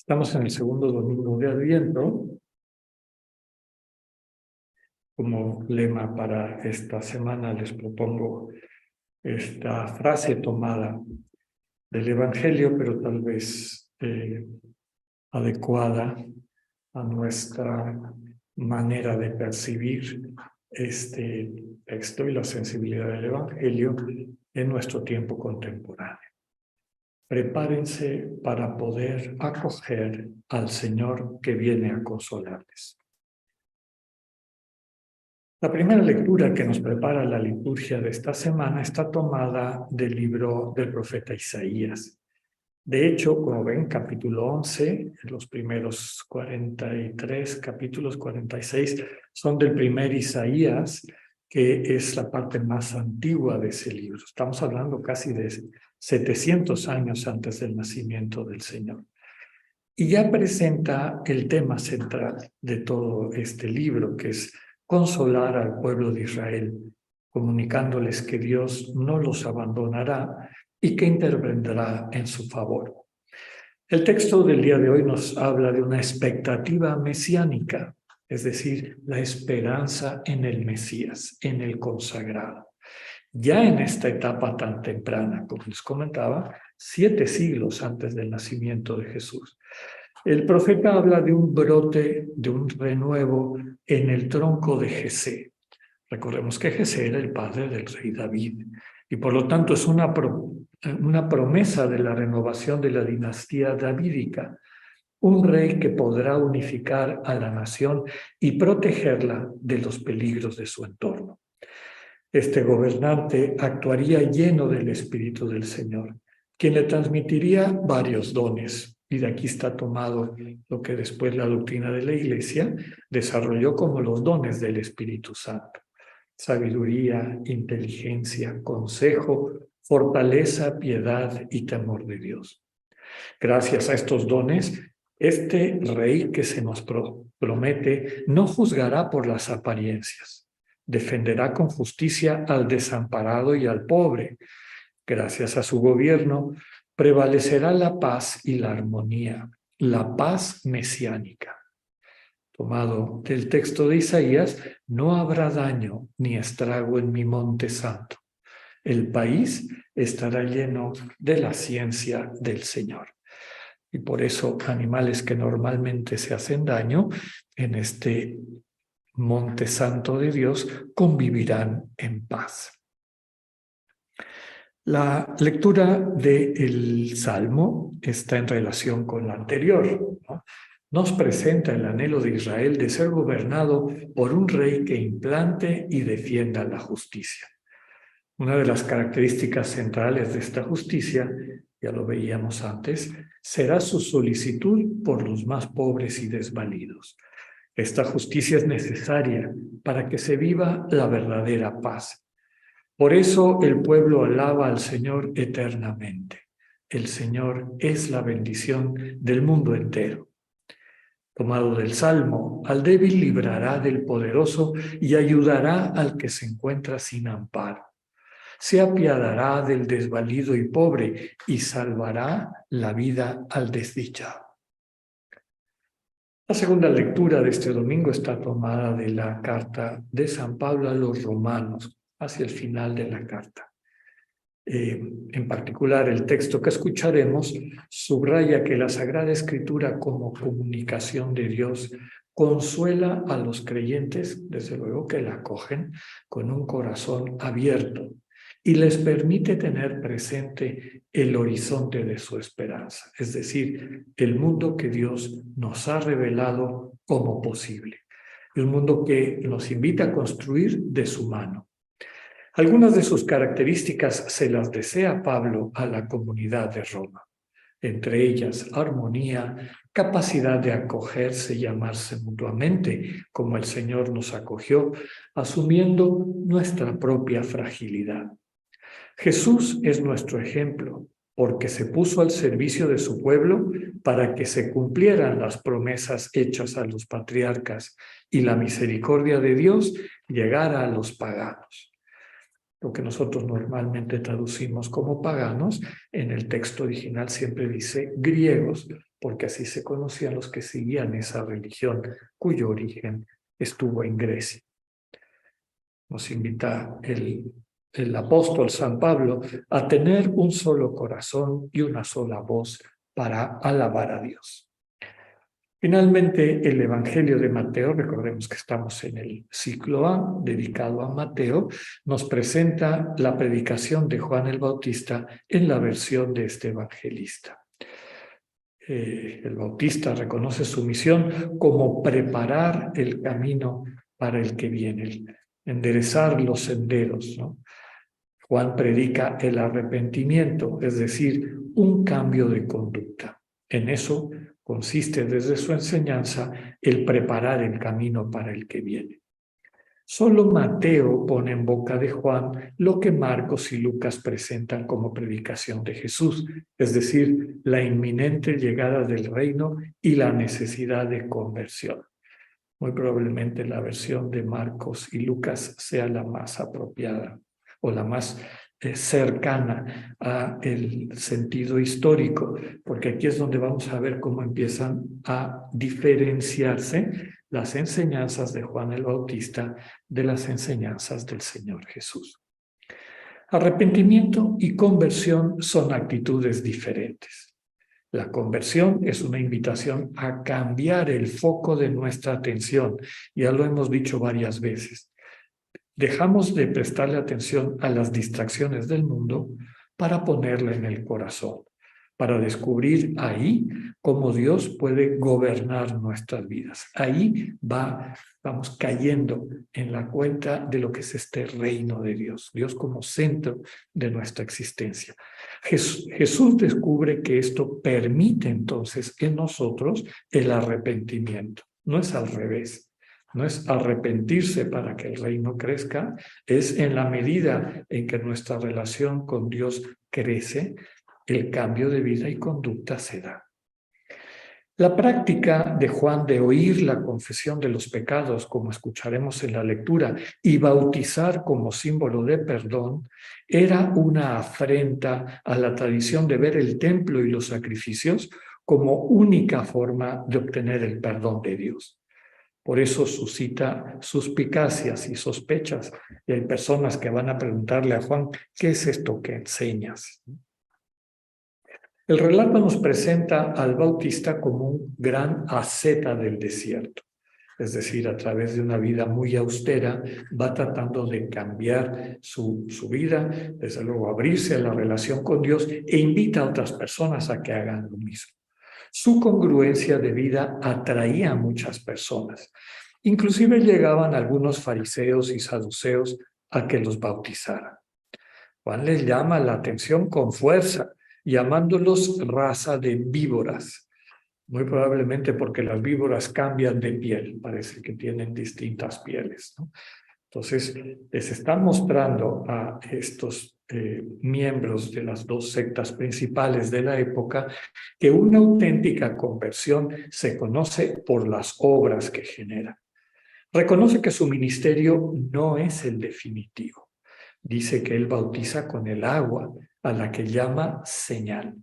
Estamos en el segundo domingo de Adviento. Como lema para esta semana les propongo esta frase tomada del Evangelio, pero tal vez adecuada a nuestra manera de percibir este texto y la sensibilidad del Evangelio en nuestro tiempo contemporáneo. Prepárense para poder acoger al Señor que viene a consolarles. La primera lectura que nos prepara la liturgia de esta semana está tomada del libro del profeta Isaías. De hecho, como ven, capítulo 11, los primeros 43 capítulos, 46, son del primer Isaías, que es la parte más antigua de ese libro. Estamos hablando casi de 700 años antes del nacimiento del Señor. Y ya presenta el tema central de todo este libro, que es consolar al pueblo de Israel, comunicándoles que Dios no los abandonará y que intervendrá en su favor. El texto del día de hoy nos habla de una expectativa mesiánica, es decir, la esperanza en el Mesías, en el consagrado. Ya en esta etapa tan temprana, como les comentaba, 7 siglos antes del nacimiento de Jesús, el profeta habla de un brote, de un renuevo en el tronco de Jesé. Recordemos que Jesé era el padre del rey David y por lo tanto es una promesa de la renovación de la dinastía davídica, un rey que podrá unificar a la nación y protegerla de los peligros de su entorno. Este gobernante actuaría lleno del Espíritu del Señor, quien le transmitiría varios dones. Y de aquí está tomado lo que después la doctrina de la Iglesia desarrolló como los dones del Espíritu Santo: sabiduría, inteligencia, consejo, fortaleza, piedad y temor de Dios. Gracias a estos dones, este rey que se nos promete no juzgará por las apariencias, defenderá con justicia al desamparado y al pobre. Gracias a su gobierno, prevalecerá la paz y la armonía, la paz mesiánica. Tomado del texto de Isaías, no habrá daño ni estrago en mi monte santo. El país estará lleno de la ciencia del Señor. Y por eso animales que normalmente se hacen daño en este monte santo de Dios convivirán en paz. La lectura del Salmo está en relación con la anterior, ¿no? Nos presenta el anhelo de Israel de ser gobernado por un rey que implante y defienda la justicia. Una de las características centrales de esta justicia, ya lo veíamos antes, será su solicitud por los más pobres y desvalidos. Esta justicia es necesaria para que se viva la verdadera paz. Por eso el pueblo alaba al Señor eternamente. El Señor es la bendición del mundo entero. Tomado del Salmo, al débil librará del poderoso y ayudará al que se encuentra sin amparo. Se apiadará del desvalido y pobre y salvará la vida al desdichado. La segunda lectura de este domingo está tomada de la carta de San Pablo a los romanos, hacia el final de la carta. En particular, el texto que escucharemos subraya que la Sagrada Escritura, como comunicación de Dios, consuela a los creyentes, desde luego que la acogen, con un corazón abierto y les permite tener presente el horizonte de su esperanza, es decir, el mundo que Dios nos ha revelado como posible, el mundo que nos invita a construir de su mano. Algunas de sus características se las desea Pablo a la comunidad de Roma, entre ellas armonía, capacidad de acogerse y amarse mutuamente, como el Señor nos acogió, asumiendo nuestra propia fragilidad. Jesús es nuestro ejemplo, porque se puso al servicio de su pueblo para que se cumplieran las promesas hechas a los patriarcas y la misericordia de Dios llegara a los paganos. Lo que nosotros normalmente traducimos como paganos, en el texto original siempre dice griegos, porque así se conocían los que seguían esa religión cuyo origen estuvo en Grecia. Nos invita el apóstol San Pablo a tener un solo corazón y una sola voz para alabar a Dios. Finalmente, el Evangelio de Mateo, recordemos que estamos en el ciclo A, dedicado a Mateo, nos presenta la predicación de Juan el Bautista en la versión de este evangelista. El Bautista reconoce su misión como preparar el camino para el que viene, enderezar los senderos, ¿no? Juan predica el arrepentimiento, es decir, un cambio de conducta. En eso consiste desde su enseñanza el preparar el camino para el que viene. Solo Mateo pone en boca de Juan lo que Marcos y Lucas presentan como predicación de Jesús, es decir, la inminente llegada del reino y la necesidad de conversión. Muy probablemente la versión de Marcos y Lucas sea la más apropiada o la más cercana al sentido histórico, porque aquí es donde vamos a ver cómo empiezan a diferenciarse las enseñanzas de Juan el Bautista de las enseñanzas del Señor Jesús. Arrepentimiento y conversión son actitudes diferentes. La conversión es una invitación a cambiar el foco de nuestra atención. Ya lo hemos dicho varias veces. Dejamos de prestarle atención a las distracciones del mundo para ponerla en el corazón, para descubrir ahí cómo Dios puede gobernar nuestras vidas. Ahí vamos cayendo en la cuenta de lo que es este reino de Dios, Dios como centro de nuestra existencia. Jesús descubre que esto permite entonces en nosotros el arrepentimiento. No es al revés. No es arrepentirse para que el reino crezca, es en la medida en que nuestra relación con Dios crece, el cambio de vida y conducta se da. La práctica de Juan de oír la confesión de los pecados, como escucharemos en la lectura, y bautizar como símbolo de perdón, era una afrenta a la tradición de ver el templo y los sacrificios como única forma de obtener el perdón de Dios. Por eso suscita suspicacias y sospechas. Y hay personas que van a preguntarle a Juan, ¿qué es esto que enseñas? El relato nos presenta al Bautista como un gran asceta del desierto. Es decir, a través de una vida muy austera, va tratando de cambiar su vida, desde luego abrirse a la relación con Dios e invita a otras personas a que hagan lo mismo. Su congruencia de vida atraía a muchas personas. Inclusive llegaban algunos fariseos y saduceos a que los bautizaran. Juan les llama la atención con fuerza, llamándolos raza de víboras. Muy probablemente porque las víboras cambian de piel, parece que tienen distintas pieles, ¿no? Entonces, les están mostrando a estos miembros de las dos sectas principales de la época que una auténtica conversión se conoce por las obras que genera. Reconoce que su ministerio no es el definitivo. Dice que él bautiza con el agua, a la que llama señal.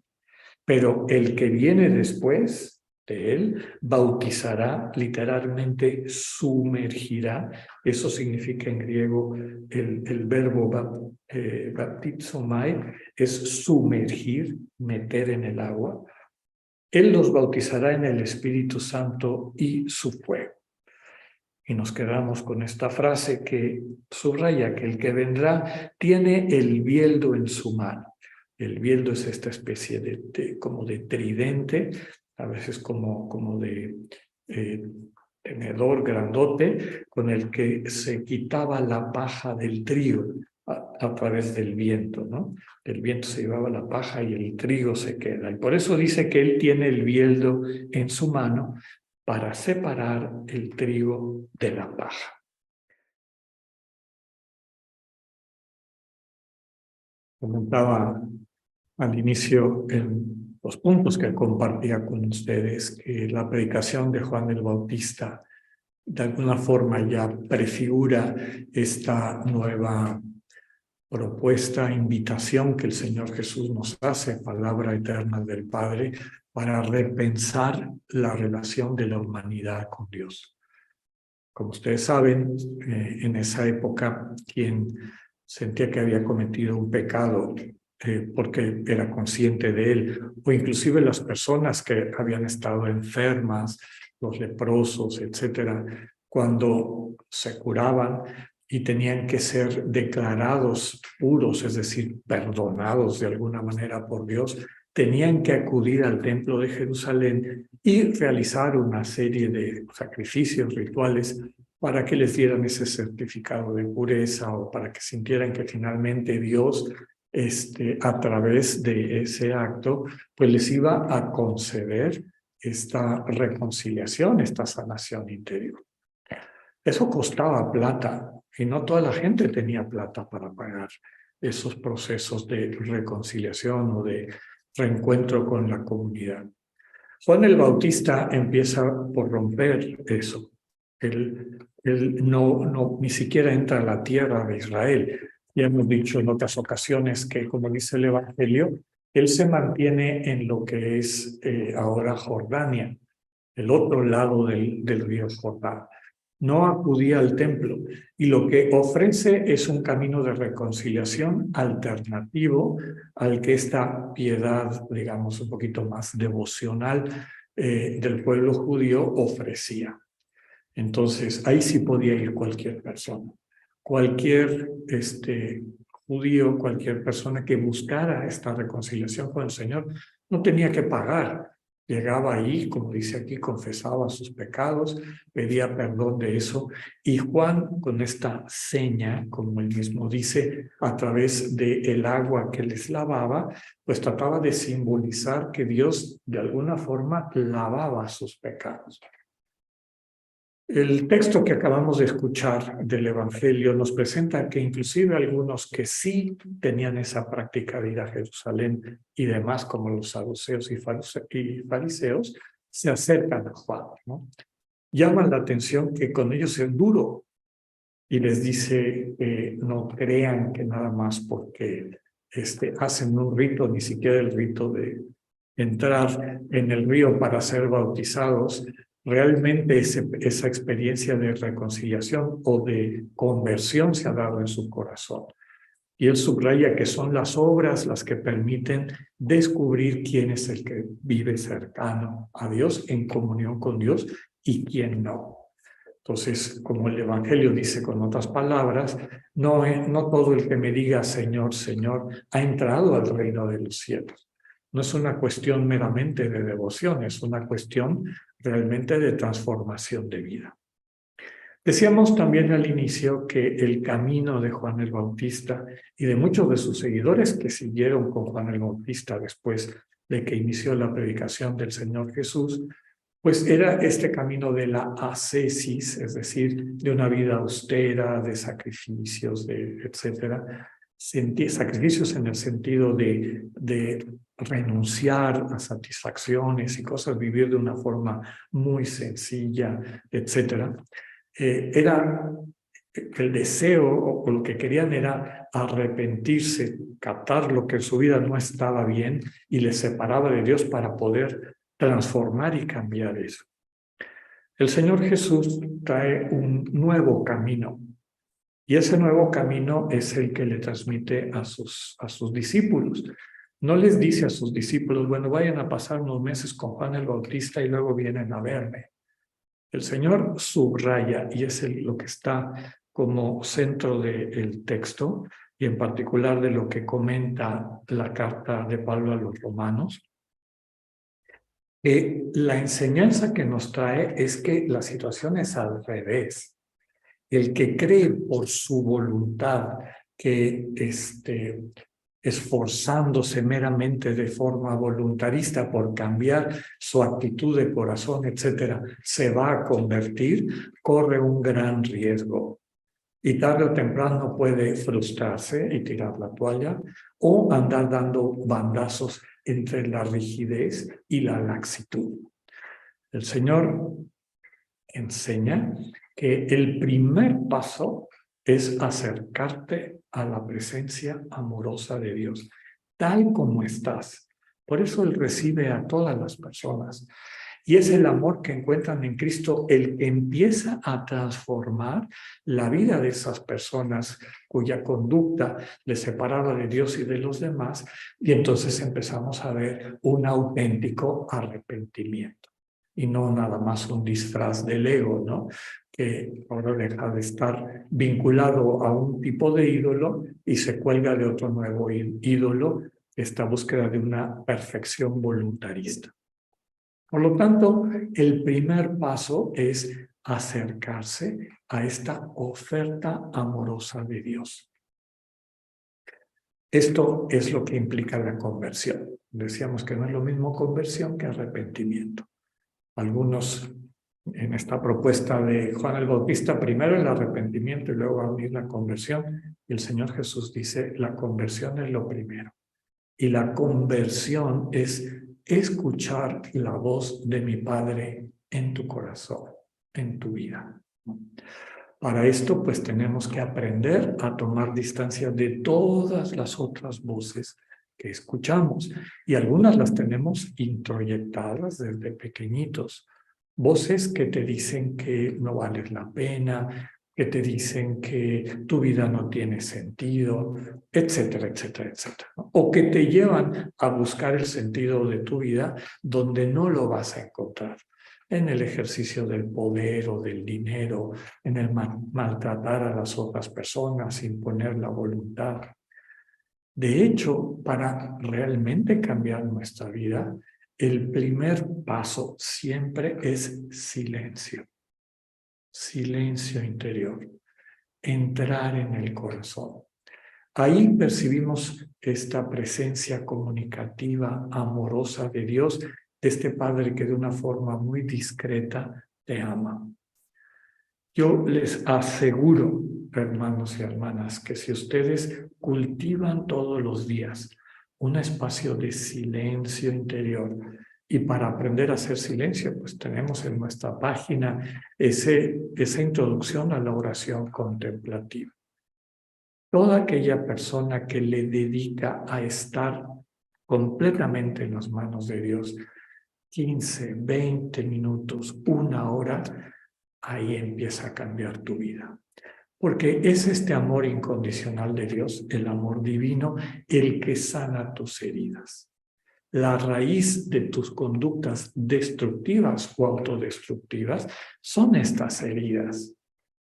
Pero el que viene después de él bautizará, literalmente sumergirá. Eso significa en griego el verbo baptizomai, es sumergir, meter en el agua. Él los bautizará en el Espíritu Santo y su fuego. Y nos quedamos con esta frase que subraya que el que vendrá tiene el bieldo en su mano. El bieldo es esta especie como de tridente, a veces como de tenedor grandote, con el que se quitaba la paja del trigo a través del viento, ¿no? El viento se llevaba la paja y el trigo se queda. Y por eso dice que él tiene el bieldo en su mano para separar el trigo de la paja. Comentaba al inicio en los puntos que compartía con ustedes que la predicación de Juan el Bautista de alguna forma ya prefigura esta nueva propuesta, invitación que el Señor Jesús nos hace, palabra eterna del Padre, para repensar la relación de la humanidad con Dios. Como ustedes saben, en esa época, quien sentía que había cometido un pecado porque era consciente de él, o inclusive las personas que habían estado enfermas, los leprosos, etcétera, cuando se curaban y tenían que ser declarados puros, es decir, perdonados de alguna manera por Dios, tenían que acudir al templo de Jerusalén y realizar una serie de sacrificios, rituales, para que les dieran ese certificado de pureza o para que sintieran que finalmente Dios, a través de ese acto, pues les iba a conceder esta reconciliación, esta sanación interior. Eso costaba plata y no toda la gente tenía plata para pagar esos procesos de reconciliación o de reencuentro con la comunidad. Juan el Bautista empieza por romper eso. Él ni siquiera entra a la tierra de Israel. Ya hemos dicho en otras ocasiones que, como dice el Evangelio, él se mantiene en lo que es ahora Jordania, el otro lado del río Jordán. No acudía al templo y lo que ofrece es un camino de reconciliación alternativo al que esta piedad, digamos, un poquito más devocional del pueblo judío ofrecía. Entonces, ahí sí podía ir cualquier persona. Cualquier judío, cualquier persona que buscara esta reconciliación con el Señor, no tenía que pagar. Llegaba ahí, como dice aquí, confesaba sus pecados, pedía perdón de eso. Y Juan, con esta seña, como él mismo dice, a través del agua que les lavaba, pues trataba de simbolizar que Dios de alguna forma lavaba sus pecados. El texto que acabamos de escuchar del Evangelio nos presenta que inclusive algunos que sí tenían esa práctica de ir a Jerusalén y demás, como los saduceos y fariseos, se acercan a Juan, ¿no? Llaman la atención que con ellos es duro y les dice, no crean que nada más porque hacen un rito, ni siquiera el rito de entrar en el río para ser bautizados, realmente esa experiencia de reconciliación o de conversión se ha dado en su corazón. Y él subraya que son las obras las que permiten descubrir quién es el que vive cercano a Dios, en comunión con Dios, y quién no. Entonces, como el Evangelio dice con otras palabras, no todo el que me diga Señor, Señor, ha entrado al reino de los cielos. No es una cuestión meramente de devoción, es una cuestión realmente de transformación de vida. Decíamos también al inicio que el camino de Juan el Bautista y de muchos de sus seguidores que siguieron con Juan el Bautista después de que inició la predicación del Señor Jesús, pues era este camino de la ascesis, es decir, de una vida austera, de sacrificios, etcétera. Sacrificios en el sentido de renunciar a satisfacciones y cosas, vivir de una forma muy sencilla, etcétera. Era el deseo o lo que querían era arrepentirse, captar lo que en su vida no estaba bien y les separaba de Dios para poder transformar y cambiar eso. El Señor Jesús trae un nuevo camino y ese nuevo camino es el que le transmite a sus discípulos. No les dice a sus discípulos, bueno, vayan a pasar unos meses con Juan el Bautista y luego vienen a verme. El Señor subraya, y es lo que está como centro del texto, y en particular de lo que comenta la carta de Pablo a los romanos, que la enseñanza que nos trae es que la situación es al revés. El que cree por su voluntad que esforzándose meramente de forma voluntarista por cambiar su actitud de corazón, etcétera, se va a convertir, corre un gran riesgo. Y tarde o temprano puede frustrarse y tirar la toalla o andar dando bandazos entre la rigidez y la laxitud. El Señor enseña que el primer paso es acercarte a la presencia amorosa de Dios, tal como estás. Por eso Él recibe a todas las personas. Y es el amor que encuentran en Cristo el que empieza a transformar la vida de esas personas cuya conducta les separaba de Dios y de los demás, y entonces empezamos a ver un auténtico arrepentimiento. Y no nada más un disfraz del ego, ¿no? Que ahora deja de estar vinculado a un tipo de ídolo y se cuelga de otro nuevo ídolo, esta búsqueda de una perfección voluntarista. Por lo tanto, el primer paso es acercarse a esta oferta amorosa de Dios. Esto es lo que implica la conversión. Decíamos que no es lo mismo conversión que arrepentimiento. Algunos en esta propuesta de Juan el Bautista, primero el arrepentimiento y luego va a unir la conversión. Y el Señor Jesús dice, la conversión es lo primero. Y la conversión es escuchar la voz de mi Padre en tu corazón, en tu vida. Para esto, pues tenemos que aprender a tomar distancia de todas las otras voces que escuchamos. Y algunas las tenemos introyectadas desde pequeñitos. Voces que te dicen que no vales la pena, que te dicen que tu vida no tiene sentido, etcétera, etcétera, etcétera. O que te llevan a buscar el sentido de tu vida donde no lo vas a encontrar. En el ejercicio del poder o del dinero, en el maltratar a las otras personas, imponer la voluntad. De hecho, para realmente cambiar nuestra vida, el primer paso siempre es silencio. Silencio interior. Entrar en el corazón. Ahí percibimos esta presencia comunicativa, amorosa de Dios, de este Padre que de una forma muy discreta te ama. Yo les aseguro, hermanos y hermanas, que si ustedes cultivan todos los días un espacio de silencio interior, y para aprender a hacer silencio, pues tenemos en nuestra página esa introducción a la oración contemplativa. Toda aquella persona que le dedica a estar completamente en las manos de Dios, 15, 20 minutos, 1 hora, ahí empieza a cambiar tu vida. Porque es este amor incondicional de Dios, el amor divino, el que sana tus heridas. La raíz de tus conductas destructivas o autodestructivas son estas heridas,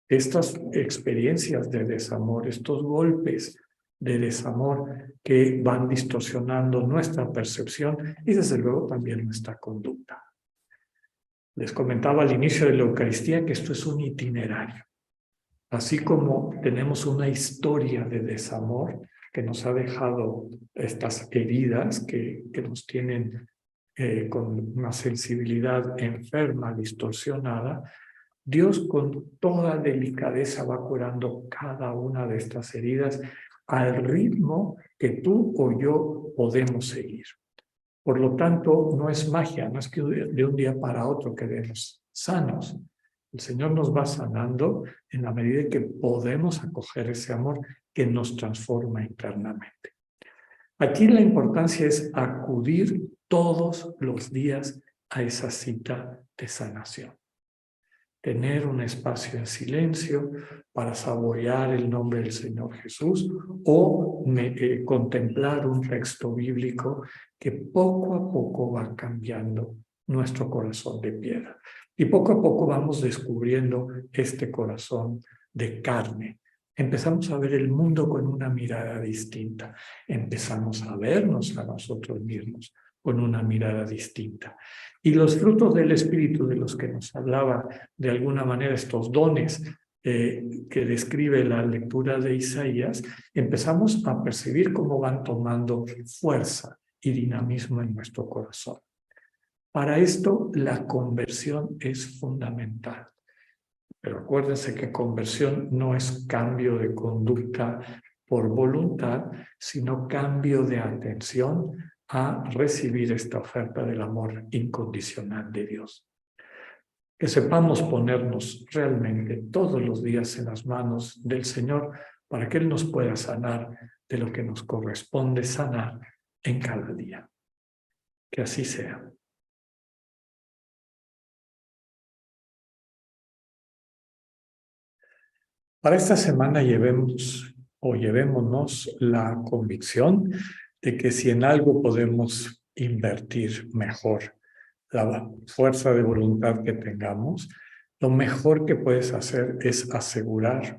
estas experiencias de desamor, estos golpes de desamor que van distorsionando nuestra percepción y desde luego también nuestra conducta. Les comentaba al inicio de la Eucaristía que esto es un itinerario. Así como tenemos una historia de desamor que nos ha dejado estas heridas que nos tienen con una sensibilidad enferma, distorsionada, Dios con toda delicadeza va curando cada una de estas heridas al ritmo que tú o yo podemos seguir. Por lo tanto, no es magia, no es que de un día para otro quedemos sanos. El Señor nos va sanando en la medida que podemos acoger ese amor que nos transforma internamente. Aquí la importancia es acudir todos los días a esa cita de sanación. Tener un espacio en silencio para saborear el nombre del Señor Jesús o contemplar un texto bíblico que poco a poco va cambiando nuestro corazón de piedra. Y poco a poco vamos descubriendo este corazón de carne. Empezamos a ver el mundo con una mirada distinta. Empezamos a vernos a nosotros mismos con una mirada distinta. Y los frutos del Espíritu de los que nos hablaba de alguna manera estos dones que describe la lectura de Isaías, empezamos a percibir cómo van tomando fuerza y dinamismo en nuestro corazón. Para esto, la conversión es fundamental. Pero acuérdense que conversión no es cambio de conducta por voluntad, sino cambio de atención a recibir esta oferta del amor incondicional de Dios. Que sepamos ponernos realmente todos los días en las manos del Señor para que Él nos pueda sanar de lo que nos corresponde sanar en cada día. Que así sea. Para esta semana llevémonos la convicción de que si en algo podemos invertir mejor la fuerza de voluntad que tengamos, lo mejor que puedes hacer es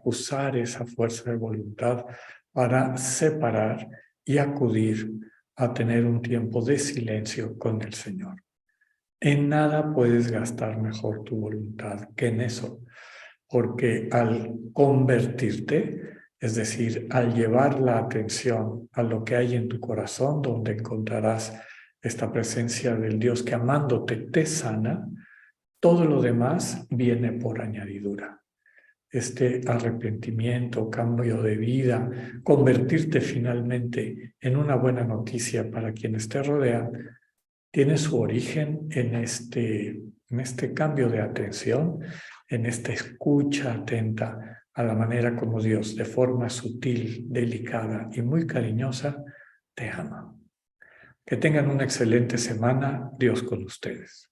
usar esa fuerza de voluntad para separar y acudir a tener un tiempo de silencio con el Señor. En nada puedes gastar mejor tu voluntad que en eso, porque al convertirte, es decir, al llevar la atención a lo que hay en tu corazón, donde encontrarás esta presencia del Dios que amándote te sana, todo lo demás viene por añadidura. Este arrepentimiento, cambio de vida, convertirte finalmente en una buena noticia para quienes te rodean, tiene su origen en este cambio de atención, en esta escucha atenta a la manera como Dios, de forma sutil, delicada y muy cariñosa, te ama. Que tengan una excelente semana, Dios con ustedes.